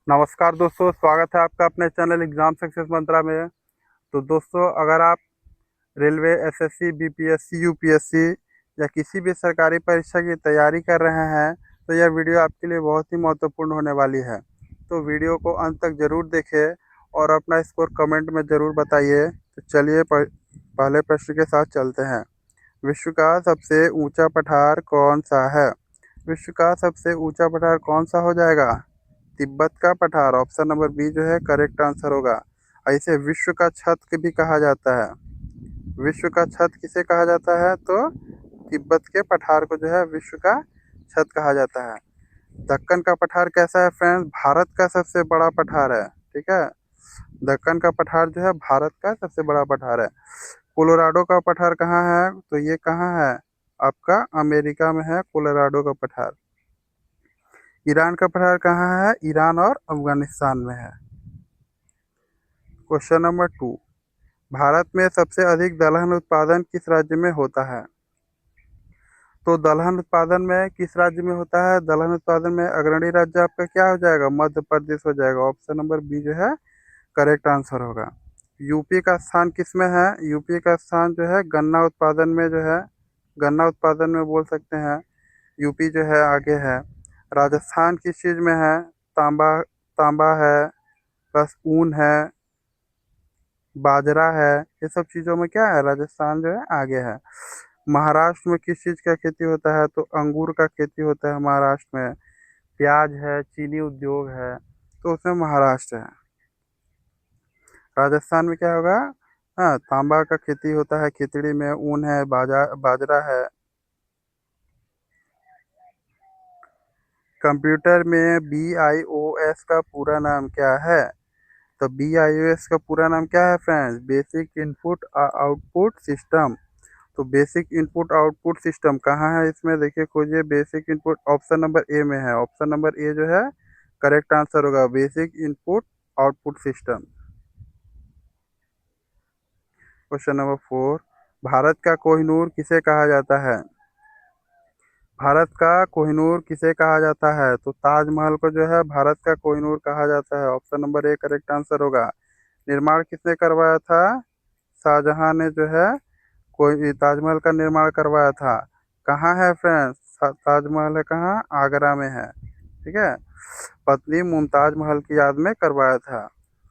नमस्कार दोस्तों, स्वागत है आपका अपने चैनल एग्ज़ाम सक्सेस मंत्रा में। तो दोस्तों, अगर आप रेलवे, एसएससी, बीपीएससी, यूपीएससी या किसी भी सरकारी परीक्षा की तैयारी कर रहे हैं, तो यह वीडियो आपके लिए बहुत ही महत्वपूर्ण होने वाली है। तो वीडियो को अंत तक ज़रूर देखें और अपना स्कोर कमेंट में ज़रूर बताइए। तो चलिए पहले प्रश्न के साथ चलते हैं। विश्व का सबसे ऊंचा पठार कौन सा है? विश्व का सबसे ऊंचा पठार कौन सा हो जाएगा? तिब्बत का पठार, ऑप्शन नंबर बी जो है करेक्ट आंसर होगा। इसे विश्व का छत भी कहा जाता है। विश्व का छत किसे कहा जाता है? तो तिब्बत के पठार को जो है विश्व का छत कहा जाता है। दक्कन का पठार कैसा है फ्रेंड्स? भारत का सबसे बड़ा पठार है। ठीक है, दक्कन का पठार जो है भारत का सबसे बड़ा पठार है। कोलोराडो का पठार कहाँ है? तो ये कहाँ है? आपका अमेरिका में है कोलोराडो का पठार। ईरान का पठार कहाँ है? ईरान और अफगानिस्तान में है। क्वेश्चन नंबर 2, भारत में सबसे अधिक दलहन उत्पादन किस राज्य में होता है? तो दलहन उत्पादन में किस राज्य में होता है? दलहन उत्पादन में अग्रणी राज्य आपका क्या हो जाएगा? मध्य प्रदेश हो जाएगा। ऑप्शन नंबर बी जो है करेक्ट आंसर होगा। यूपी का स्थान किस में है? यूपी का स्थान जो है गन्ना उत्पादन में जो है, गन्ना उत्पादन में बोल सकते हैं। यूपी जो है आगे है। राजस्थान किस चीज़ में है? तांबा, तांबा है, प्लस ऊन है, बाजरा है। ये सब चीज़ों में क्या है? राजस्थान जो है आगे है। महाराष्ट्र में किस चीज़ का खेती होता है? तो अंगूर का खेती होता है महाराष्ट्र में। प्याज है, चीनी उद्योग है, तो उसमें महाराष्ट्र है। राजस्थान में क्या होगा? हाँ, तांबा का खेती होता है, खिचड़ी में ऊन है, बाजरा है। कंप्यूटर में BIOS का पूरा नाम क्या है? तो BIOS का पूरा नाम क्या है friends? Basic input output system. तो बेसिक इनपुट आउटपुट सिस्टम कहाँ है? इसमें देखिए, खोजिए basic input, option number A में है। ऑप्शन नंबर ए जो है करेक्ट आंसर होगा, basic input output system. Question number 4, Bharat का कोहिनूर किसे कहा जाता है? भारत का कोहिनूर किसे कहा जाता है? तो ताजमहल को जो है भारत का कोहिनूर कहा जाता है। Option number A correct answer होगा। निर्माण किसने करवाया था? शाहजहां ने जो है कोई ताजमहल का निर्माण करवाया था। कहाँ है फ्रेंड्स? ताजमहल है कहाँ? आगरा में है। ठीक है, पत्नी मुमताज महल की याद में करवाया था।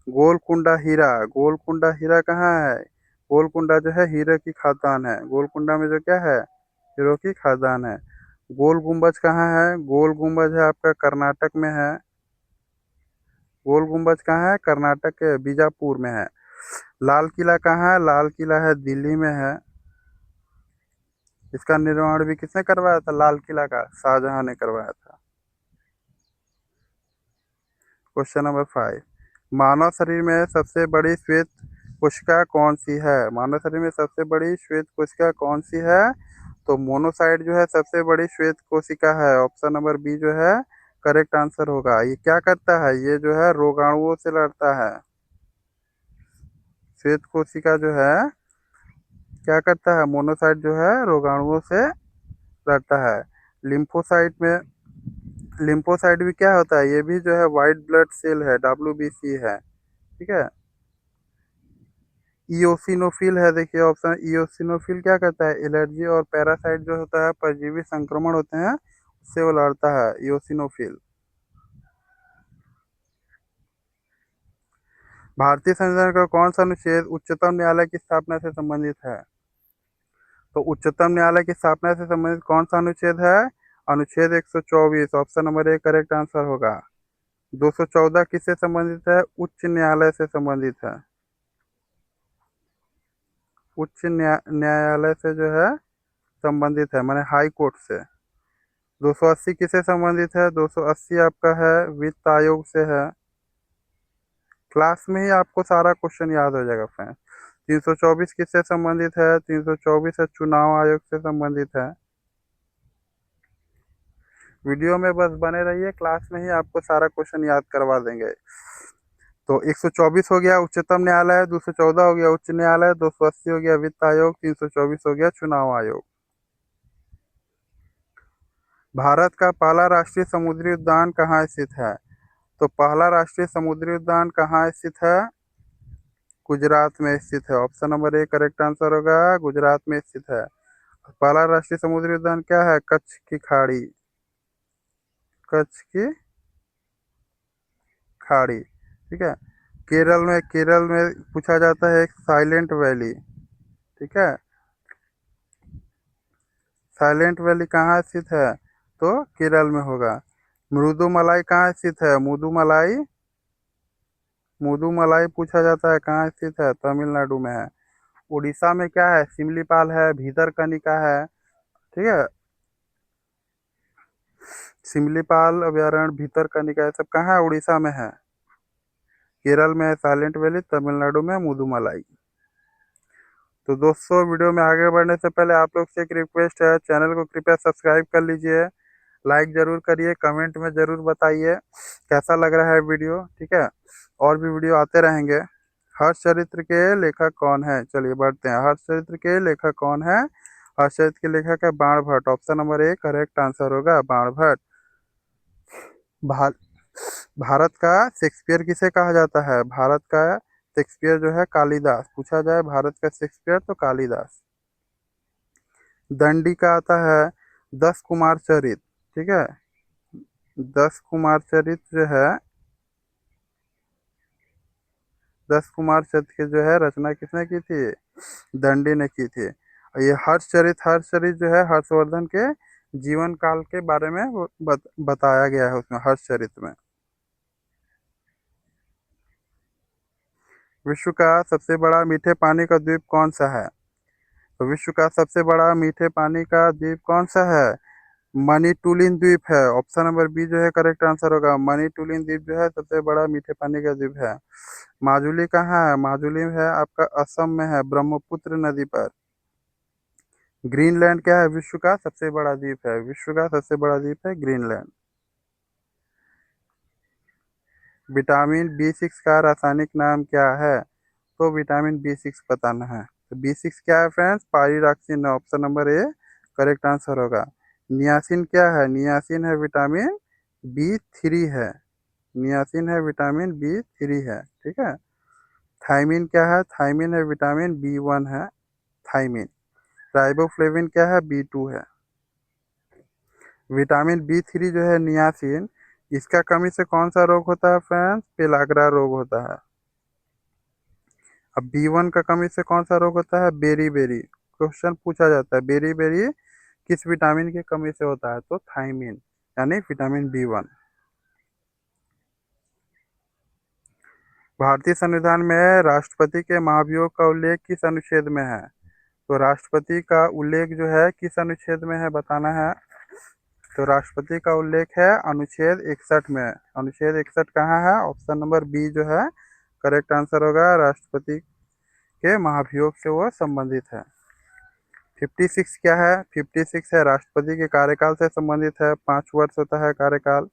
गोलकुंडा हीरा, गोलकुंडा हीरा कहाँ है? गोलकुंडा जो है हीरे की खादान है। गोलकुंडा में जो क्या है? हीरो की खादान है। गोल गुम्बज कहाँ है? गोल गुम्बज है आपका कर्नाटक में है। गोल गुम्बज कहाँ है? कर्नाटक के बीजापुर में है। लाल किला कहाँ है? लाल किला है दिल्ली में है। इसका निर्माण भी किसने करवाया था? लाल किला का शाहजहां ने करवाया था। क्वेश्चन नंबर 5, मानव शरीर में सबसे बड़ी श्वेत कोशिका कौन सी है? मानव शरीर में सबसे बड़ी श्वेत कोशिका कौन सी है? तो मोनोसाइट जो है सबसे बड़ी श्वेत कोशिका है। ऑप्शन नंबर बी जो है करेक्ट आंसर होगा। ये क्या करता है? ये जो है रोगाणुओं से लड़ता है। श्वेत कोशिका जो है क्या करता है? मोनोसाइट जो है रोगाणुओं से लड़ता है। लिम्फोसाइट में, लिम्फोसाइट भी क्या होता है? ये भी जो है व्हाइट ब्लड सेल है, WBC है। ठीक है, इओसिनोफिल है। देखिए ऑप्शन, इओसिनोफिल क्या करता है? एलर्जी और पैरासाइट जो होता है, परजीवी संक्रमण होते हैं, उससे वो लड़ता है, इओसिनोफिल। भारतीय संविधान का कौन सा अनुच्छेद उच्चतम न्यायालय की स्थापना से संबंधित है? तो उच्चतम न्यायालय की स्थापना से संबंधित कौन सा अनुच्छेद है? अनुच्छेद 124। Option number A correct answer होगा। 214 किससे संबंधित है? उच्च न्यायालय से संबंधित है। उच्च न्यायालय से जो है संबंधित है, माने हाई कोर्ट से। 280 किससे संबंधित है? 280 आपका है वित्त आयोग से है। क्लास में ही आपको सारा क्वेश्चन याद हो जाएगा फ्रेंड। 324 किससे संबंधित है? 324 है चुनाव आयोग से संबंधित है। वीडियो में बस बने रहिए, क्लास में ही आपको सारा क्वेश्चन याद करवा देंगे। तो 124 हो गया उच्चतम न्यायालय, 214 हो गया उच्च न्यायालय, 280 हो गया वित्त आयोग, 324 हो गया चुनाव आयोग। भारत का पहला राष्ट्रीय समुद्री उद्यान कहाँ स्थित है? तो पहला राष्ट्रीय समुद्री उद्यान कहाँ स्थित है? गुजरात में स्थित है। Option number A correct answer होगा, गुजरात में स्थित है। पहला राष्ट्रीय समुद्री उद्यान क्या है? कच्छ की खाड़ी। कच्छ की खाड़ी, ठीक है। केरल में पूछा जाता है एक साइलेंट वैली, ठीक है। साइलेंट वैली कहाँ स्थित है? तो केरल में होगा। मृदुमलाई कहाँ स्थित है? मुदुमलाई पूछा जाता है कहाँ स्थित है? तमिलनाडु में है। उड़ीसा में क्या है? सिमलीपाल है, भीतरकनिका है, ठीक है। सिमलीपाल अभयारण्य, भीतरकनिका, ये सब कहाँ है? उड़ीसा में है। केरल में है साइलेंट वैली, तमिलनाडु में मुदुमलाई। तो दोस्तों, वीडियो में आगे बढ़ने से पहले आप लोग से एक रिक्वेस्ट है, चैनल को कृपया सब्सक्राइब कर लीजिए, लाइक जरूर करिए, कमेंट में जरूर बताइए कैसा लग रहा है वीडियो, ठीक है। और भी वीडियो आते रहेंगे। हर्ष चरित्र के लेखक कौन है? चलिए बढ़ते हैं। हर्ष चरित्र के लेखक कौन है? हर्ष चरित्र के लेखक है Banabhatta. Option number A correct answer होगा, बाणभट्ट। भा, भारत का शेक्सपियर किसे कहा जाता है? भारत का शेक्सपियर जो है कालिदास। पूछा जाए भारत का शेक्सपियर तो कालिदास। दंडी का आता है 10 कुमार चरित, ठीक है। 10 कुमार चरित जो है, 10 कुमार चरित की जो है रचना किसने की थी? दंडी ने की थी। और ये हर्ष चरित जो है हर्षवर्धन के जीवन काल के बारे में वो बताया गया है उसमें, हर्षचरित में। विश्व का सबसे बड़ा मीठे पानी का द्वीप कौन सा है? तो विश्व का सबसे बड़ा मीठे पानी का द्वीप कौन सा है? मणिटुलिन द्वीप है। ऑप्शन नंबर बी जो है करेक्ट आंसर होगा। मणिटुलिन द्वीप जो है सबसे बड़ा मीठे पानी का द्वीप है। माजुली कहाँ है? माजुली है आपका असम में है, ब्रह्मपुत्र नदी पर। ग्रीनलैंड क्या है? विश्व का सबसे बड़ा द्वीप है। विश्व का सबसे बड़ा द्वीप है ग्रीनलैंड। विटामिन बी 6 का रासायनिक नाम क्या है? तो विटामिन बी 6 बताना है। तो बी 6 क्या है friends? Pyridoxine. Option number A correct answer होगा। नियासिन क्या है? नियासिन है विटामिन बी 3 है। नियासिन है विटामिन बी 3 है, ठीक है। थायमिन क्या है? थायमिन है विटामिन बी 1 है, थायमिन। राइबोफ्लेविन क्या है? बी 2 है। विटामिन बी 3 जो है नियासिन, इसका कमी से कौन सा रोग होता है फ्रेंड्स? पेलाग्रा रोग होता है। अब बी 1 का कमी से कौन सा रोग होता है? Berry berry. क्वेश्चन पूछा जाता है बेरी बेरी किस विटामिन की कमी से होता है? तो थायमिन, यानी विटामिन बी 1। भारतीय संविधान में राष्ट्रपति के महाभियोग का उल्लेख किस अनुच्छेद में है? तो राष्ट्रपति का उल्लेख जो है किस अनुच्छेद में है बताना है। तो राष्ट्रपति का उल्लेख है अनुच्छेद 61 में। अनुच्छेद 61 कहाँ है? ऑप्शन नंबर बी जो है करेक्ट आंसर होगा। राष्ट्रपति के महाभियोग से वो संबंधित है। 56 क्या है? 56 है राष्ट्रपति के कार्यकाल से संबंधित है, 5 वर्ष होता है कार्यकाल।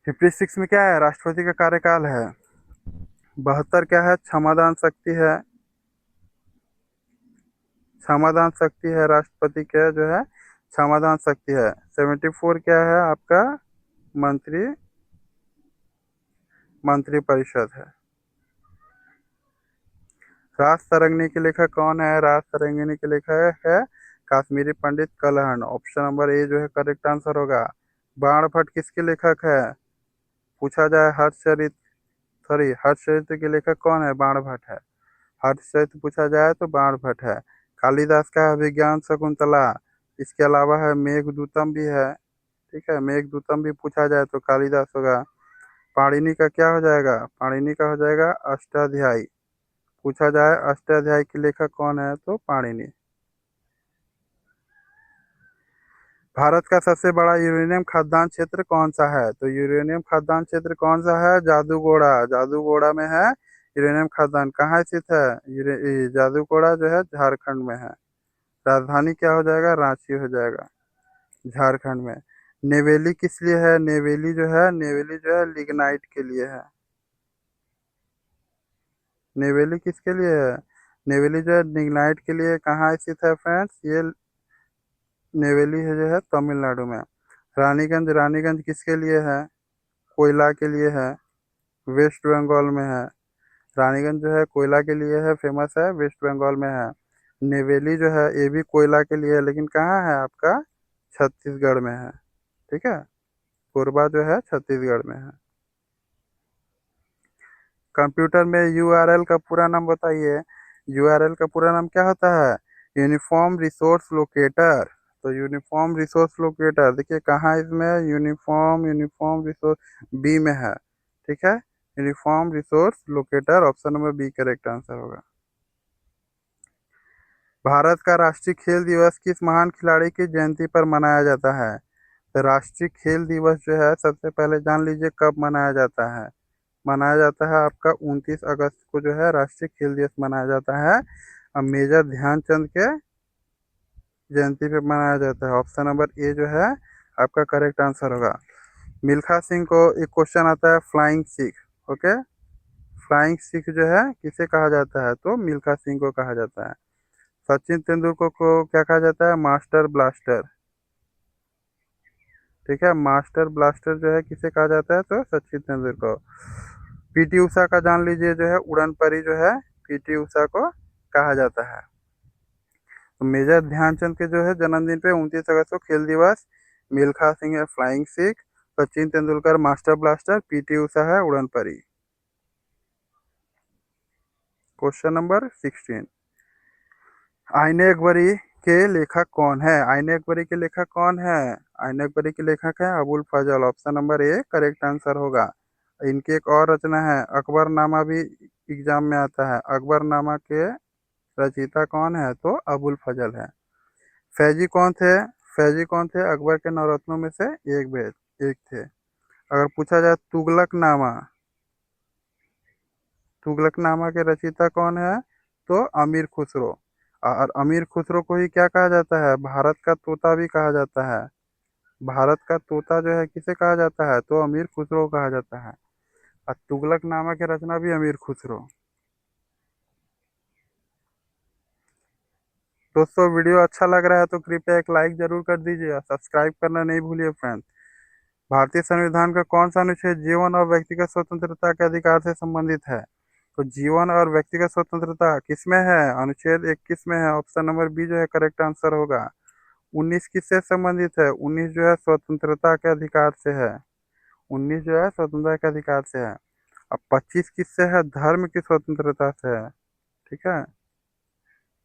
56 में क्या है? राष्ट्रपति का कार्यकाल है। 72 क्या है? क्षमादान शक्ति है। क्षमादान शक्ति है राष्ट्रपति के जो है, क्षमादान शक्ति है। 74 क्या है आपका? मंत्री मंत्रिपरिषद है। रास तरंगिणी के लेखक कौन है? रास तरंगिणी के लेखक है काश्मीरी पंडित कलहन। ऑप्शन नंबर ए जो है करेक्ट आंसर होगा। बाणभट्ट किसके लेखक है? पूछा जाए हर्षचरित्र के लेखक कौन है? बाणभट्ट है। हर्षचरित्र पूछा जाए तो बाणभट्ट है। कालिदास का है अभिज्ञान शकुंतला। इसके अलावा है मेघदूतम भी है, ठीक है। मेघदूतम भी पूछा जाए तो कालिदास होगा। पाणिनि का क्या हो जाएगा? पाणिनि का हो जाएगा अष्टाध्यायी। पूछा जाए अष्टाध्यायी के लेखक कौन है? तो पाणिनि। भारत का सबसे बड़ा यूरेनियम खदान क्षेत्र कौन सा है? तो यूरेनियम खदान क्षेत्र कौन सा है? जादूगोड़ा। जादूगोड़ा में है यूरेनियम खदान। कहाँ स्थित है? जादूगोड़ा जो है झारखंड में है। राजधानी क्या हो जाएगा? रांची हो जाएगा, झारखंड में। नेवेली किस लिए है? नेवेली जो है लिग्नाइट के लिए है। नेवेली किसके लिए है? नेवेली जो है लिग्नाइट के लिए। कहाँ स्थित है फ्रेंड्स? ये नेवेली है जो है तमिलनाडु में। रानीगंज किसके लिए है? कोयला के लिए है, वेस्ट बंगाल में है। रानीगंज जो है कोयला के लिए है, फेमस है, वेस्ट बंगाल में है। नेवेली जो है ये भी कोयला के लिए है, लेकिन कहाँ है आपका, छत्तीसगढ़ में है। ठीक है, कोरबा जो है छत्तीसगढ़ में है। कंप्यूटर में यूआरएल का पूरा नाम बताइए। यूआरएल का पूरा नाम क्या होता है, यूनिफॉर्म रिसोर्स लोकेटर। तो यूनिफॉर्म रिसोर्स लोकेटर देखिए कहाँ है इसमें, यूनिफॉर्म यूनिफॉर्म रिसोर्स बी में है। ठीक है, uniform resource locator, option number B correct answer होगा। भारत का राष्ट्रीय खेल दिवस किस महान खिलाड़ी की जयंती पर मनाया जाता है। तो राष्ट्रीय खेल दिवस जो है सबसे पहले जान लीजिए कब मनाया जाता है। मनाया जाता है आपका 29 अगस्त को जो है राष्ट्रीय खेल दिवस मनाया जाता है। अब मेजर ध्यानचंद के जयंती पे मनाया जाता है। ऑप्शन नंबर ए जो है आपका करेक्ट आंसर होगा। मिल्खा सिंह को एक क्वेश्चन आता है, flying Sikh. Okay, flying Sikh जो है किसे कहा जाता है, तो मिल्खा सिंह को कहा जाता है। सचिन तेंदुलकर को क्या कहा जाता है, मास्टर ब्लास्टर। ठीक है, मास्टर ब्लास्टर जो है किसे कहा जाता है, तो सचिन तेंदुलकर को। पीटी उषा का जान लीजिए जो है उड़न परी जो है पीटी उषा को कहा जाता है। तो मेजर ध्यानचंद के जो है जन्मदिन पे 29 अगस्त को खेल दिवस, मिल्खा सिंह है flying Sikh, Sachin Tendulkar master blaster, PT Usha है उड़न परी। क्वेश्चन नंबर 16, आईने अकबरी के लेखक कौन है। आईने अकबरी के लेखक कौन है, आईने अकबरी के लेखक है Abul Fazal. Option number A correct answer होगा। इनकी एक और रचना है अकबरनामा, भी एग्जाम में आता है। अकबरनामा के रचयिता कौन है, तो अबुल फजल है। फैजी कौन थे, फैजी कौन थे, अकबर के नवरत्नों में से एक थे। अगर पूछा जाए तुगलकनामा, तुगलकनामा के रचयिता कौन है, तो अमीर खुसरो। और अमीर खुसरो को ही क्या कहा जाता है, भारत का तोता भी कहा जाता है। भारत का तोता जो है किसे कहा जाता है, तो अमीर खुसरो को कहा जाता है। और तुगलकनामा की रचना भी अमीर खुसरो। दोस्तों वीडियो अच्छा लग रहा है तो कृपया एक लाइक जरूर कर दीजिए और सब्सक्राइब करना नहीं भूलिए फ्रेंड्स। भारतीय संविधान का कौन सा अनुच्छेद जीवन और व्यक्तिगत स्वतंत्रता के अधिकार से संबंधित है। तो जीवन और व्यक्तिगत स्वतंत्रता किसमें है, अनुच्छेद 21 में है। ऑप्शन नंबर बी जो है करेक्ट आंसर होगा। 19 किससे संबंधित है, 19 जो है स्वतंत्रता के अधिकार से है। 19 जो है स्वतंत्रता के अधिकार से है। अब 25 किससे है, धर्म की स्वतंत्रता से है। ठीक है,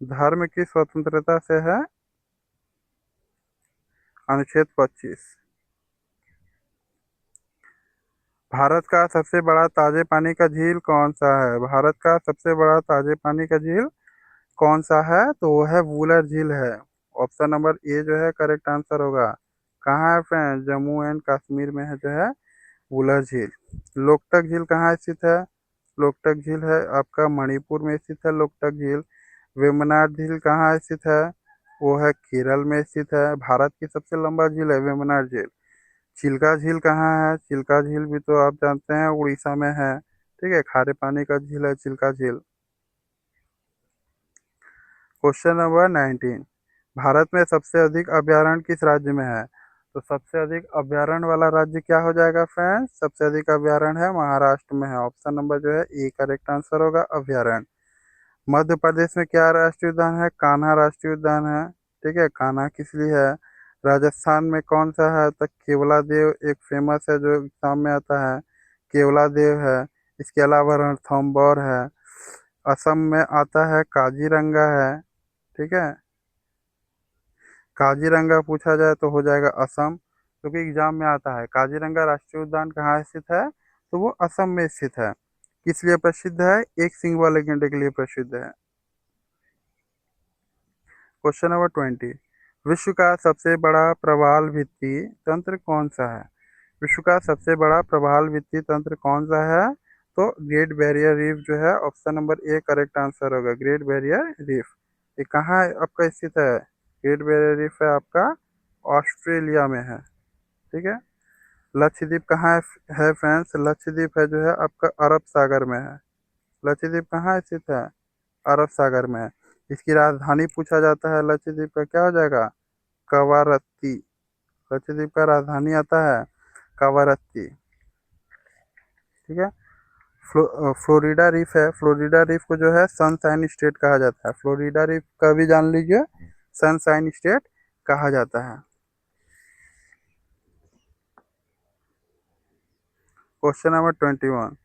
धर्म की स्वतंत्रता से है अनुच्छेद 25। भारत का सबसे बड़ा ताजे पानी का झील कौन सा है, भारत का सबसे बड़ा ताजे पानी का झील कौन सा है, तो वो है वुलर झील है। ऑप्शन नंबर ए जो है करेक्ट आंसर होगा। कहाँ है फ्रेंड, जम्मू एंड कश्मीर में है जो है वुलर झील। लोकटक झील कहाँ स्थित है, लोकटक झील है आपका मणिपुर में स्थित है लोकटक झील। वेम्बनाड झील कहाँ स्थित है, वो है केरल में स्थित है। भारत की सबसे लंबा झील है वेम्बनाड झील। चिल्का झील कहाँ है, चिल्का झील भी तो आप जानते हैं उड़ीसा में है। ठीक है, खारे पानी का झील है चिल्का झील। क्वेश्चन नंबर 19, भारत में सबसे अधिक अभयारण्य किस राज्य में है। तो सबसे अधिक अभयारण्य वाला राज्य क्या हो जाएगा फ्रेंड्स, सबसे अधिक अभयारण्य है महाराष्ट्र में है। ऑप्शन नंबर जो है ए करेक्ट आंसर होगा, अभयारण्य। मध्य प्रदेश में क्या राष्ट्रीय उद्यान है, कान्हा राष्ट्रीय उद्यान है। ठीक है, कान्हा किस लिए है। राजस्थान में कौन सा है, तो केवला देव एक फेमस है जो एग्जाम में आता है, केवला देव है। इसके अलावा रणथंबोर है। असम में आता है काजीरंगा है। ठीक है, काजीरंगा पूछा जाए तो हो जाएगा असम, क्योंकि एग्जाम में आता है। काजीरंगा राष्ट्रीय उद्यान कहाँ स्थित है, तो वो असम में स्थित है। किस लिए प्रसिद्ध है, एक सींग वाले गैंडे के लिए प्रसिद्ध है। क्वेश्चन नंबर 20, विश्व का सबसे बड़ा प्रवाल भित्ति तंत्र कौन सा है। विश्व का सबसे बड़ा प्रवाल भित्ति तंत्र कौन सा है, तो ग्रेट बैरियर रीफ जो है। Option number A correct answer होगा, ग्रेट बैरियर रीफ। ये कहाँ आपका स्थित है, ग्रेट बैरियर रीफ है आपका ऑस्ट्रेलिया में है। ठीक है, लक्षद्वीप कहाँ है फ्रेंड्स, लक्षद्वीप है जो है आपका अरब सागर में है। लक्षद्वीप कहाँ स्थित है, अरब सागर में है। इसकी राजधानी पूछा जाता है लक्षद्वीप का, क्या हो जाएगा, कवारत्ती। लक्षद्वीप का राजधानी आता है कवारत्ती। ठीक है। फ्लोरिडा रीफ है, फ्लोरिडा रीफ को जो है सनशाइन स्टेट कहा जाता है, फ्लोरिडा रीफ का भी जान लीजिए सनशाइन स्टेट कहा जाता है। क्वेश्चन नंबर 21,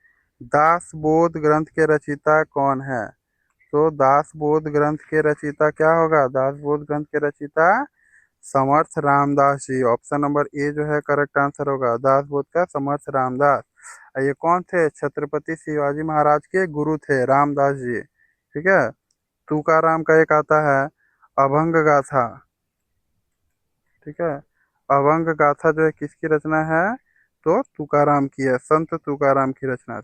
दास बोध ग्रंथ के रचयिता कौन है? तो दास बोध ग्रंथ के रचयिता क्या होगा? दास बोध ग्रंथ के रचयिता Samarth Ramdas ji. Option number A जो है करेक्ट आंसर होगा, दास बोध का समर्थ रामदास। ये कौन थे? छत्रपति शिवाजी महाराज के गुरु थे रामदास जी। ठीक है। तुकाराम का एक आता है अभंग गाथा। ठीक है। अभंग गाथा जो है किसकी रचना है? तो तुकाराम की है, संत तुकाराम की रचना।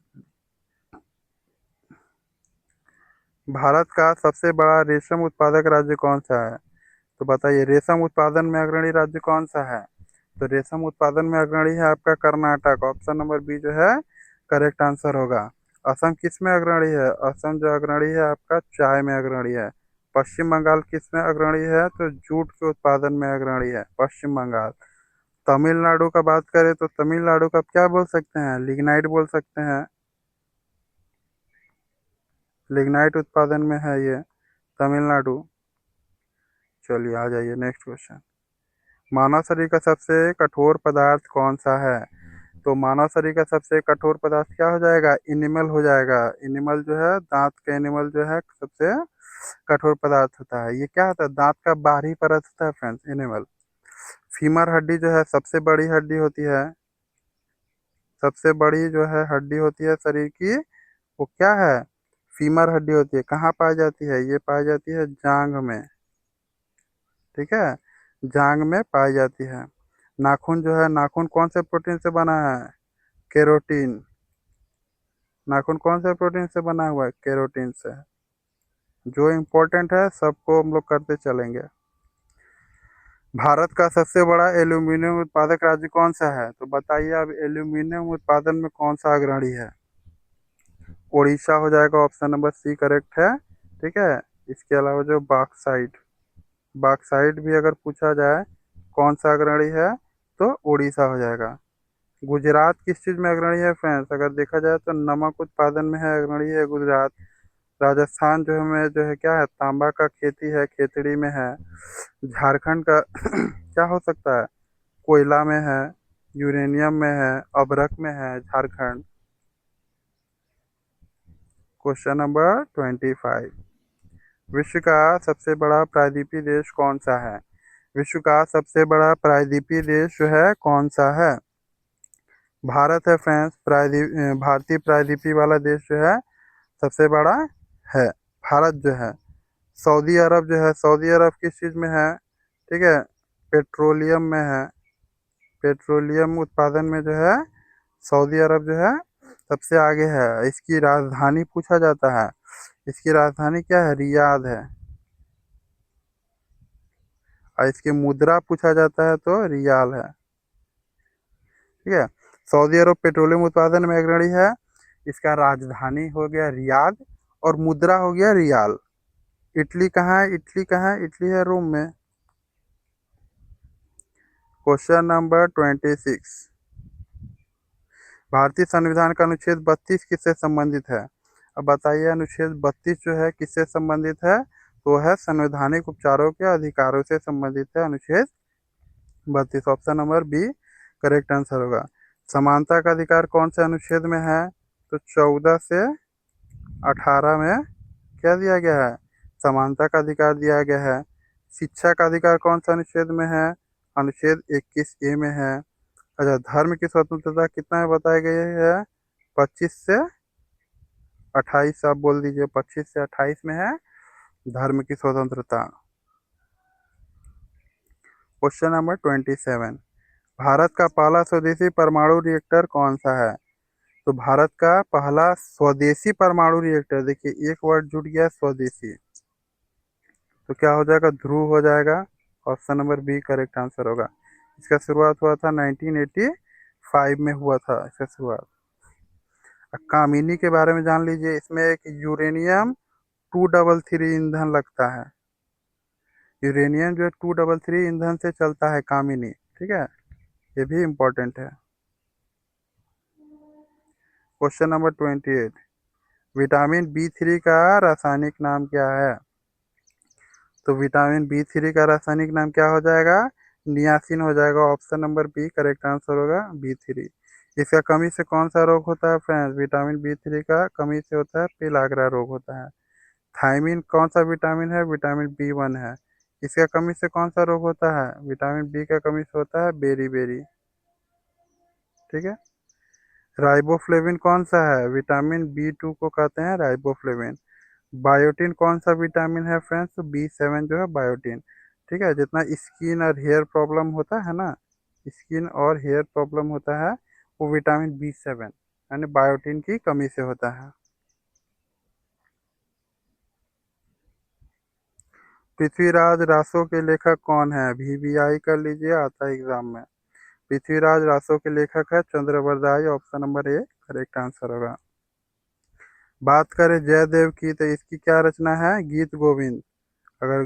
भारत का सबसे बड़ा रेशम उत्पादक राज्य कौन सा है? तो बताइए रेशम उत्पादन में अग्रणी राज्य कौन सा है? तो रेशम उत्पादन में अग्रणी है आपका कर्नाटक। ऑप्शन नंबर बी जो है करेक्ट आंसर होगा। असम किस में अग्रणी है? असम जो अग्रणी है आपका चाय में अग्रणी है। पश्चिम बंगाल किस में अग्रणी है? तो जूट के उत्पादन में अग्रणी है पश्चिम बंगाल। तमिलनाडु का बात करें तो तमिलनाडु का क्या बोल सकते हैं? लिग्नाइट बोल सकते हैं, लिग्नाइट उत्पादन में है ये तमिलनाडु। चलिए आ जाइए नेक्स्ट क्वेश्चन। मानव शरीर का सबसे कठोर पदार्थ कौन सा है? तो मानव शरीर का सबसे कठोर पदार्थ क्या हो जाएगा? एनिमल हो जाएगा। एनिमल जो है दांत का एनिमल जो है सबसे कठोर पदार्थ होता है। ये क्या होता है? दांत का बाहरी परत होता है फ्रेंड्स, एनिमल। फीमर हड्डी जो है सबसे बड़ी हड्डी होती है, सबसे बड़ी जो है हड्डी होती है शरीर की, वो क्या है? फीमर हड्डी होती है। कहाँ पाई जाती है? ये पाई जाती है जांघ में। ठीक है, जांघ में पाई जाती है। नाखून जो है, नाखून कौन से प्रोटीन से बना है? केरोटीन। नाखून कौन से प्रोटीन से बना हुआ है? केरोटीन से। जो इम्पोर्टेंट है सबको हम लोग करते चलेंगे। भारत का सबसे बड़ा एल्यूमीनियम उत्पादक राज्य कौन सा है? तो बताइए अब एल्यूमीनियम उत्पादन में कौन सा अग्रणी है? उड़ीसा हो जाएगा, ऑप्शन नंबर सी करेक्ट है। ठीक है। इसके अलावा जो बॉक्साइट, बॉक्साइट भी अगर पूछा जाए कौन सा अग्रणी है तो उड़ीसा हो जाएगा। गुजरात किस चीज़ में अग्रणी है फ्रेंड्स? अगर देखा जाए तो नमक उत्पादन में है, अग्रणी है गुजरात। राजस्थान जो हमें जो है क्या है? तांबा का खेती है, खेतड़ी में है। झारखंड का क्या हो सकता है? कोयला में है, यूरेनियम में है, अभ्रक में है झारखंड। क्वेश्चन नंबर 25, विश्व का सबसे बड़ा प्रायद्वीपीय देश कौन सा है? विश्व का सबसे बड़ा प्रायद्वीपीय देश जो है कौन सा है? भारत है फ्रेंड्स। भारतीय प्रायद्वीपीय वाला देश जो है सबसे बड़ा है भारत जो है। सऊदी अरब जो है, सऊदी अरब किस चीज़ में है? ठीक है, पेट्रोलियम में है। पेट्रोलियम उत्पादन में जो है सऊदी अरब जो है सबसे आगे है। इसकी राजधानी पूछा जाता है, इसकी राजधानी क्या है? रियाद है। और इसकी मुद्रा पूछा जाता है तो रियाल है। ठीक है। सऊदी अरब पेट्रोलियम उत्पादन में अग्रणी है, इसका राजधानी हो गया रियाद और मुद्रा हो गया रियाल। इटली कहाँ है? इटली कहाँ है? इटली है रोम में। क्वेश्चन नंबर 26, भारतीय संविधान का अनुच्छेद 32 किससे संबंधित है? अब बताइए अनुच्छेद 32 जो है किससे संबंधित है? तो है संवैधानिक उपचारों के अधिकारों से संबंधित है अनुच्छेद 32। Option number B correct answer होगा। समानता का अधिकार कौन से अनुच्छेद में है? तो 14 से 18 में क्या दिया गया है? समानता का अधिकार दिया गया है। शिक्षा का अधिकार कौन सा अनुच्छेद में है? अनुच्छेद 21 ए में है। अच्छा, धर्म की स्वतंत्रता कितना में बताई गई है? 25 से 28, आप बोल दीजिए 25 से 28 में है धर्म की स्वतंत्रता। क्वेश्चन नंबर 27, भारत का पहला स्वदेशी परमाणु रिएक्टर कौन सा है? तो भारत का पहला स्वदेशी परमाणु रिएक्टर, देखिए एक वर्ड जुड़ गया स्वदेशी, तो क्या हो जाएगा? ध्रुव हो जाएगा। Option number B correct answer होगा। इसका शुरुआत हुआ था 1985 में हुआ था इसका शुरुआत। कामिनी के बारे में जान लीजिए, इसमें एक यूरेनियम 233 ईंधन लगता है। यूरेनियम जो है 233 ईंधन से चलता है कामिनी। ठीक है, ये भी इम्पोर्टेंट है। क्वेश्चन नंबर 28, विटामिन B3 का रासायनिक नाम क्या है? तो विटामिन B3 का रासायनिक नाम क्या हो जाएगा? नियासिन हो जाएगा। Option number B correct answer होगा, B3। इसका कमी से कौन सा रोग होता है फ्रेंड्स? विटामिन B3 का कमी से होता है पेलाग्रा रोग होता है। थायमिन कौन सा विटामिन है? विटामिन B1 है। इसका कमी से कौन सा रोग होता है? विटामिन बी का कमी से होता है बेरी बेरी। ठीक है। राइबोफ्लेविन कौन सा है? विटामिन B2 को कहते हैं राइबोफ्लेविन। बायोटिन कौन सा विटामिन है फ्रेंड्स? तो B7 जो है बायोटिन। ठीक है। जितना स्किन और हेयर प्रॉब्लम होता है ना, स्किन और हेयर प्रॉब्लम होता है, वो विटामिन B7 यानी बायोटिन की कमी से होता है। पृथ्वीराज रासो के लेखक कौन है? VVI कर लीजिए, आता है एग्जाम में। पृथ्वीराज रासो के लेखक है Chand Bardai. Option number A correct answer होगा। बात करें जयदेव की, तो इसकी क्या रचना है? गीत गोविंद। अगर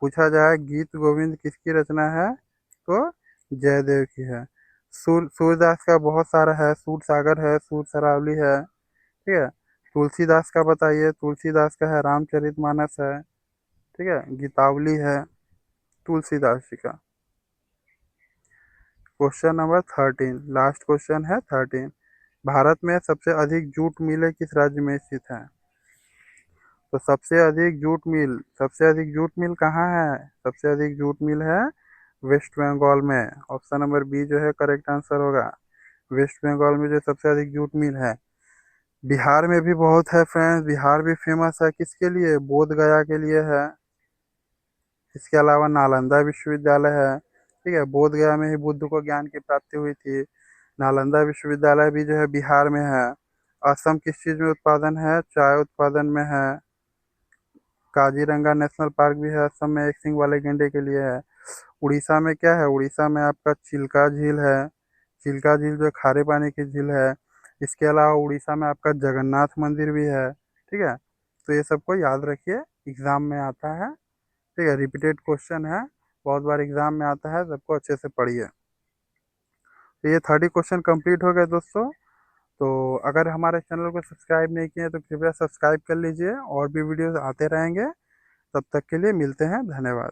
पूछा जाए गीत गोविंद किसकी रचना है, तो जयदेव की है। सूरदास का बहुत सारा है, सूर सागर है, सूर सरावली है। ठीक है। तुलसीदास का बताइए। तुलसीदास का है रामचरितमानस है। ठीक है। गीतावली है तुलसीदास जी का। क्वेश्चन नंबर 13, लास्ट क्वेश्चन है 13। भारत में सबसे अधिक जूट मिलें किस राज्य में स्थित है? तो सबसे अधिक जूट मिल कहाँ है? सबसे अधिक जूट मिल है वेस्ट बंगाल में। ऑप्शन नंबर बी जो है करेक्ट आंसर होगा। वेस्ट बंगाल में जो सबसे अधिक जूट मिल है। बिहार में भी बहुत है फ्रेंड्स। बिहार भी फेमस है किसके लिए? बोध गया के लिए है। इसके अलावा नालंदा विश्वविद्यालय है। ठीक है। बोध गया में ही बुद्ध को ज्ञान की प्राप्ति हुई थी। नालंदा विश्वविद्यालय भी जो है बिहार में है। असम किस चीज़ में उत्पादन है? चाय उत्पादन में है। काजीरंगा नेशनल पार्क भी है असम में, एक सिंग वाले गेंडे के लिए है। उड़ीसा में क्या है? उड़ीसा में आपका चिल्का झील है। चिल्का झील जो खारे पानी की झील है। इसके अलावा उड़ीसा में आपका जगन्नाथ मंदिर भी है। ठीक है। तो ये सबको याद रखिए, एग्जाम में आता है। ठीक है। रिपीटेड क्वेश्चन है, बहुत बार एग्जाम में आता है, सबको अच्छे से पढ़िए। तो ये 30 क्वेश्चन कंप्लीट हो गए दोस्तों। तो अगर हमारे चैनल को सब्सक्राइब नहीं किए तो कृपया सब्सक्राइब कर लीजिए, और भी वीडियोस आते रहेंगे। तब तक के लिए मिलते हैं, धन्यवाद।